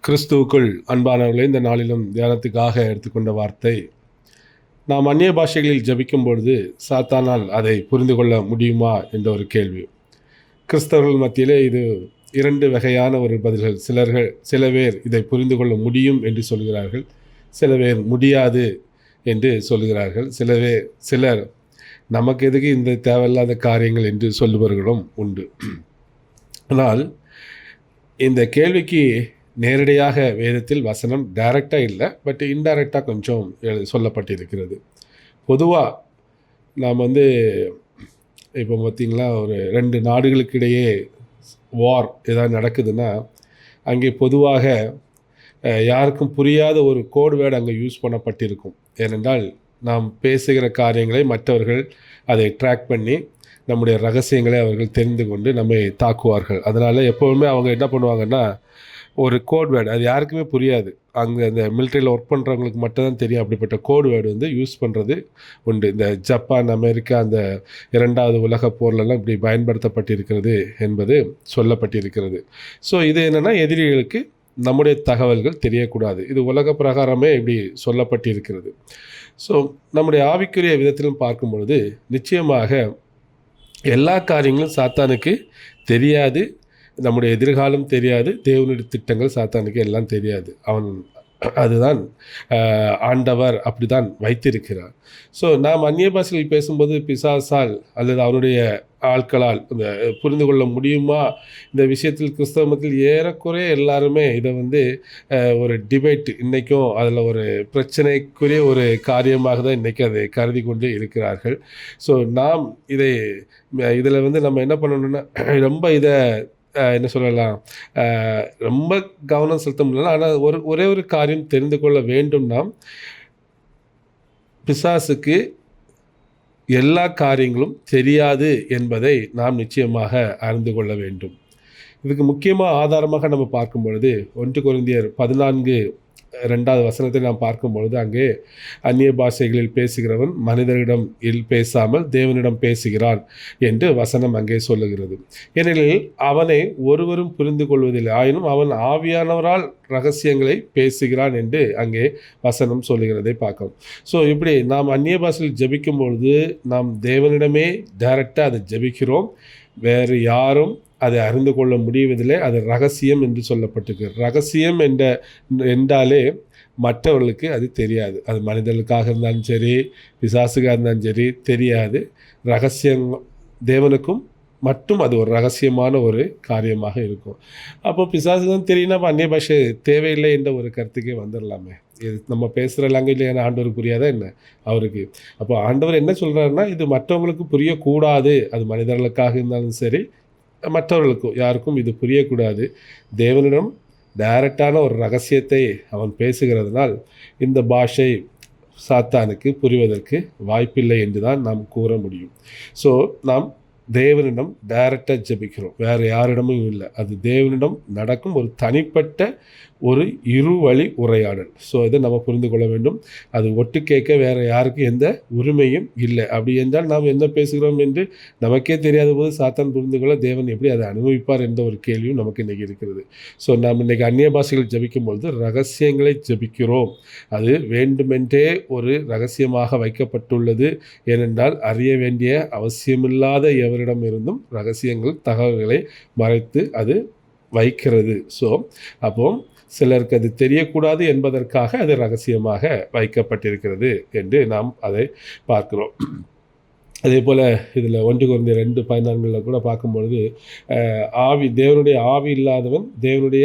கிறிஸ்துவுக்குள் அன்பானவர்களே, இந்த நாளிலும் தியானத்துக்காக எடுத்துக்கொண்ட வார்த்தை, நாம் அந்நிய பாஷைகளில் ஜபிக்கும் பொழுது சாத்தானால் அதை புரிந்து கொள்ள முடியுமா என்ற ஒரு கேள்வி. கிறிஸ்தவர்கள் மத்தியிலே இது இரண்டு வகையான ஒரு பதில்கள். சில பேர் இதை புரிந்து கொள்ள முடியும் என்று சொல்கிறார்கள், சில பேர் முடியாது என்று சொல்கிறார்கள், சிலர் நமக்கு எதுக்கு இந்த தேவையில்லாத காரியங்கள் என்று சொல்லுபவர்களும் உண்டு. ஆனால் இந்த கேள்விக்கு நேரடியாக வேதத்தில் வசனம் டைரெக்டாக இல்லை, பட் இன்டைரக்டாக கொஞ்சம் சொல்லப்பட்டிருக்கிறது. பொதுவாக நாம் இப்போ பார்த்திங்களா, ஒரு 2 நாடுகளுக்கு இடையே வார் ஏதாவது நடக்குதுன்னா அங்கே பொதுவாக யாருக்கும் புரியாத ஒரு கோட் வேர்டு அங்கே யூஸ் பண்ணப்பட்டிருக்கும். ஏனென்றால் நாம் பேசுகிற காரியங்களை மற்றவர்கள் அதை ட்ராக் பண்ணி நம்முடைய ரகசியங்களை அவர்கள் தெரிந்து கொண்டு நம்மை தாக்குவார்கள். அதனால் எப்போவுமே அவங்க என்ன பண்ணுவாங்கன்னா, ஒரு கோட் வேர்டு, அது யாருக்குமே புரியாது, அங்கே அந்த மிலிட்ரியில் ஒர்க் பண்ணுறவங்களுக்கு மட்டும்தான் தெரியும். அப்படிப்பட்ட கோட் வேர்டு யூஸ் பண்ணுறது உண்டு. இந்த ஜப்பான், அமெரிக்கா அந்த 2வது உலக போர்லெல்லாம் இப்படி பயன்படுத்தப்பட்டிருக்கிறது என்பது சொல்லப்பட்டிருக்கிறது. ஸோ இது என்னென்னா, எதிரிகளுக்கு நம்முடைய தகவல்கள் தெரியக்கூடாது. இது உலக பிரகாரமே இப்படி சொல்லப்பட்டிருக்கிறது. ஸோ நம்முடைய ஆவிக்குரிய விதத்திலும் பார்க்கும் பொழுது நிச்சயமாக எல்லா காரியங்களும் சாத்தானுக்கு தெரியாது. நம்முடைய எதிர்காலம் தெரியாது. தேவனுடைய திட்டங்கள் சாத்தானுக்கு எல்லாம் தெரியாது. அதுதான் ஆண்டவர் அப்படி தான் வைத்திருக்கிறார். ஸோ நாம் அந்நிய பாஷையில் பேசும்போது பிசாசால் அல்லது அவனுடைய ஆட்களால் இந்த புரிந்து கொள்ள முடியுமா? இந்த விஷயத்தில் கிறிஸ்தவ மதத்தில் ஏறக்குறைய எல்லாருமே இதை ஒரு டிபேட், இன்றைக்கும் அதில் ஒரு பிரச்சனைக்குரிய ஒரு காரியமாக தான் இன்றைக்கி அதை கருதி கொண்டு இருக்கிறார்கள். ஸோ நாம் இதில் நம்ம என்ன பண்ணணும்னா, ரொம்ப என்ன சொல்லலாம், ரொம்ப கவனம் செலுத்த முடியல. ஆனால் ஒரே ஒரு காரியம் தெரிந்து கொள்ள வேண்டும். நாம் பிசாசுக்கு எல்லா காரியங்களும் தெரியாது என்பதை நாம் நிச்சயமாக அறிந்து கொள்ள வேண்டும். இதுக்கு முக்கியமாக ஆதாரமாக நம்ம பார்க்கும் பொழுது 1 கொரிந்தியர் 14:2 வசனத்தை நாம் பார்க்கும் பொழுது, அங்கே அந்நிய பாஷைகளில் பேசுகிறவன் மனிதரிடம் பேசாமல் தேவனிடம் பேசுகிறான் என்று வசனம் அங்கே சொல்லுகிறது. ஏனெனில் அவனை ஒருவரும் புரிந்து கொள்வதில்லை, ஆயினும் அவன் ஆவியானவரால் ரகசியங்களை பேசுகிறான் என்று அங்கே வசனம் சொல்லுகிறதை பார்க்கிறோம். ஸோ இப்படி நாம் அந்நிய பாஷையில் ஜபிக்கும் பொழுது நாம் தேவனிடமே டைரக்டாக அதை ஜபிக்கிறோம். வேறு யாரும் அதை அறிந்து கொள்ள முடிவதில்லை. அது ரகசியம் என்று சொல்லப்பட்டிருக்கு. ரகசியம் என்றாலே மற்றவர்களுக்கு அது தெரியாது. அது மனிதர்களுக்காக இருந்தாலும் சரி, பிசாசுக்காக இருந்தாலும் சரி, தெரியாது. ரகசியம் தேவனுக்கும் மட்டும் அது ஒரு ரகசியமான ஒரு காரியமாக இருக்கும். அப்போ பிசாசு தான் தெரியும்னா அப்போ அந்நிய பாஷை தேவையில்லை என்ற ஒரு கருத்துக்கே வந்துடலாமே. இது நம்ம பேசுகிற லாங்குவேஜ் ஏன்னா ஆண்டவருக்கு புரியாதா என்ன அவருக்கு? அப்போ ஆண்டவர் என்ன சொல்கிறாருன்னா, இது மற்றவங்களுக்கு புரியக்கூடாது. அது மனிதர்களுக்காக இருந்தாலும் சரி, மற்றவர்களுக்கும் யாருக்கும் இது புரியக்கூடாது. தேவனிடம் டைரக்டான ஒரு ரகசியத்தை அவன் பேசுகிறதுனால் இந்த பாஷை சாத்தானுக்கு புரிவதற்கு வாய்ப்பில்லை என்று தான் நாம் கூற முடியும். ஸோ நாம் தேவனிடம் டைரக்டாக ஜபிக்கிறோம், வேறு யாரிடமும் இல்லை. அது தேவனிடம் நடக்கும் ஒரு தனிப்பட்ட ஒரு இருவழி உரையாடல். ஸோ இதை நம்ம புரிந்து கொள்ள வேண்டும். அது ஒட்டு கேட்க வேறு யாருக்கும் எந்த உரிமையும் இல்லை. அப்படி என்றால் நாம் என்ன பேசுகிறோம் என்று நமக்கே தெரியாத போது சாத்தான் புரிந்து கொள்ள தேவன் எப்படி அதை அனுபவிப்பார் என்ற ஒரு கேள்வியும் நமக்கு இன்றைக்கி இருக்கிறது. ஸோ நாம் இன்றைக்கி அந்நிய பாஷைகள் ஜபிக்கும் பொழுது ரகசியங்களை ஜபிக்கிறோம். அது வேண்டுமென்றே ஒரு ரகசியமாக வைக்கப்பட்டுள்ளது. ஏனென்றால் அறிய வேண்டிய அவசியமில்லாத எவரிடம் இருந்தும் ரகசியங்கள் தகவல்களை மறைத்து அது வைக்கிறது. ஸோ அப்போ சிலருக்கு அது தெரியக்கூடாது என்பதற்காக அது ரகசியமாக வைக்கப்பட்டிருக்கிறது என்று நாம் அதை பார்க்கிறோம். அதே போல் இதில் 1 கொரிந்தியர் 2:14 கூட பார்க்கும்பொழுது, தேவனுடைய ஆவி இல்லாதவன் தேவனுடைய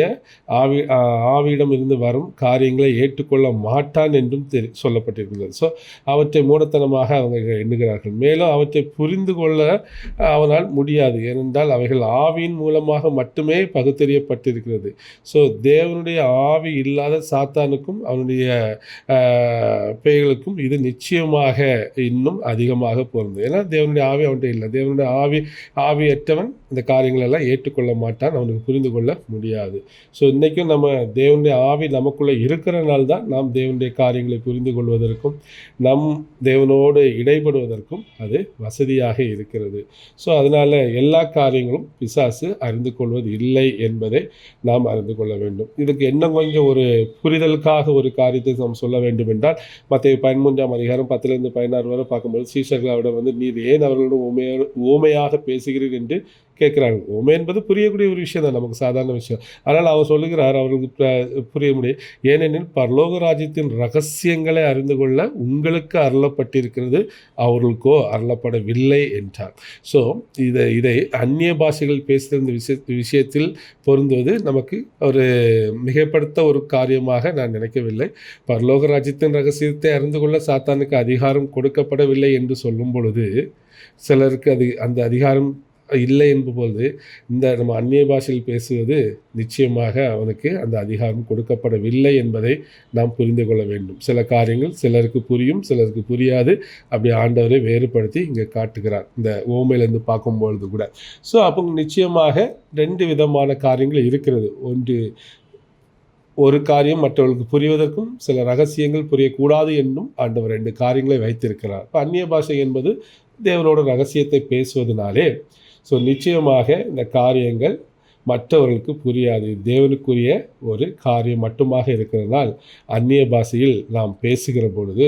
ஆவியிடம் இருந்து வரும் காரியங்களை ஏற்றுக்கொள்ள மாட்டான் என்றும் சொல்லப்பட்டிருக்கிறது. ஸோ அவற்றை மூடத்தனமாக அவங்க எண்ணுகிறார்கள். மேலும் அவற்றை புரிந்து கொள்ள அவனால் முடியாது. ஏனென்றால் அவைகள் ஆவியின் மூலமாக மட்டுமே பகுத்தறியப்பட்டிருக்கிறது. ஸோ தேவனுடைய ஆவி இல்லாத சாத்தானுக்கும் அவனுடைய பேய்களுக்கும் இது நிச்சயமாக இன்னும் அதிகமாக பொருந்தும். ஏன்னா தேவனுடைய ஆவி அவன்கிட்ட இல்லை. தேவனுடைய ஆவியற்றவன் இந்த காரியங்கள் எல்லாம் ஏற்றுக்கொள்ள மாட்டான், அவனுக்கு புரிந்து கொள்ள முடியாது. ஸோ இன்றைக்கும் நம்ம தேவனுடைய ஆவி நமக்குள்ளே இருக்கிறனால தான் நாம் தேவனுடைய காரியங்களை புரிந்து கொள்வதற்கும் நம் தேவனோடு இடைபடுவதற்கும் அது வசதியாக இருக்கிறது. ஸோ அதனால் எல்லா காரியங்களும் பிசாசு அறிந்து கொள்வது இல்லை என்பதை நாம் அறிந்து கொள்ள வேண்டும். இதுக்கு இன்னும் கொஞ்சம் ஒரு புரிதலுக்காக ஒரு காரியத்தை நாம் சொல்ல வேண்டும் என்றால், மத்தேயு 13ஆம் அதிகாரம் 10-16 வரை பார்க்கும்போது சீஷர்கள் அவரிடம் நீர் ஏன் அவர்களோடு ஊமையாக பேசுகிறீர் என்று கேட்குறாங்க. ஊமை என்பது புரியக்கூடிய ஒரு விஷயம் தான், நமக்கு சாதாரண விஷயம். ஆனால் அவர் சொல்லுகிறார், அவர்களுக்கு புரிய முடியும். ஏனெனில் பரலோக ராஜ்யத்தின் ரகசியங்களை அறிந்து கொள்ள உங்களுக்கு அருளப்பட்டிருக்கிறது, அவர்களுக்கோ அருளப்படவில்லை என்றார். ஸோ இதை அந்நிய பாஷைகள் பேசுகிற இந்த விஷயத்தில் பொருந்துவது நமக்கு ஒரு மிகைப்படுத்த ஒரு காரியமாக நான் நினைக்கவில்லை. பரலோக ராஜ்யத்தின் ரகசியத்தை அறிந்து கொள்ள சாத்தானுக்கு அதிகாரம் கொடுக்கப்படவில்லை என்று சொல்லும் பொழுது, சிலருக்கு அந்த அதிகாரம் இல்லை என்பது இந்த நம்ம அந்நிய பாஷையில் பேசுவது நிச்சயமாக அவனுக்கு அந்த அதிகாரம் கொடுக்கப்படவில்லை என்பதை நாம் புரிந்து கொள்ள வேண்டும். சில காரியங்கள் சிலருக்கு புரியும், சிலருக்கு புரியாது. அப்படி ஆண்டவரை வேறுபடுத்தி இங்கே காட்டுகிறார் இந்த ஓமையிலேருந்து பார்க்கும்பொழுது கூட. ஸோ அப்போ நிச்சயமாக 2 விதமான காரியங்கள் இருக்கிறது. ஒரு காரியம் மற்றவர்களுக்கு புரிவதற்கும் சில ரகசியங்கள் புரியக்கூடாது என்னும் ஆண்டவர் 2 காரியங்களை வைத்திருக்கிறார். இப்போ அந்நிய பாஷை என்பது தேவனோட ரகசியத்தை பேசுவதனாலே ஸோ நிச்சயமாக இந்த காரியங்கள் மற்றவர்களுக்கு புரியாது. தேவனுக்குரிய ஒரு காரியம் மட்டுமாக இருக்கிறதுனால் அந்நிய பாஷையில் நாம் பேசுகிற பொழுது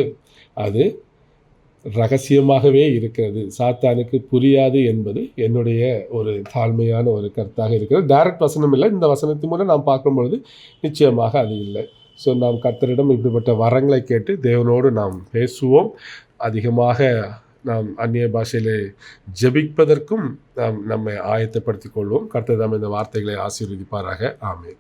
அது ரகசியமாகவே இருக்கிறது, சாத்தானுக்கு புரியாது என்பது என்னுடைய ஒரு தாழ்மையான ஒரு கருத்தாக இருக்கிறது. டைரக்ட் வசனம் இல்லை, இந்த வசனத்தின் மூலம் நாம் பார்க்கும் பொழுது நிச்சயமாக அது இல்லை. ஸோ நாம் கர்த்தரிடம் இப்படிப்பட்ட வரங்களை கேட்டு தேவனோடு நாம் பேசுவோம். அதிகமாக நாம் அந்நிய பாஷையிலே ஜெபிப்பதற்கும் நாம் நம்மை ஆயத்தப்படுத்திக் கொள்வோம். கர்த்தர் தாம் இந்த வார்த்தைகளை ஆசீர்வதிப்பாராக. ஆமென்.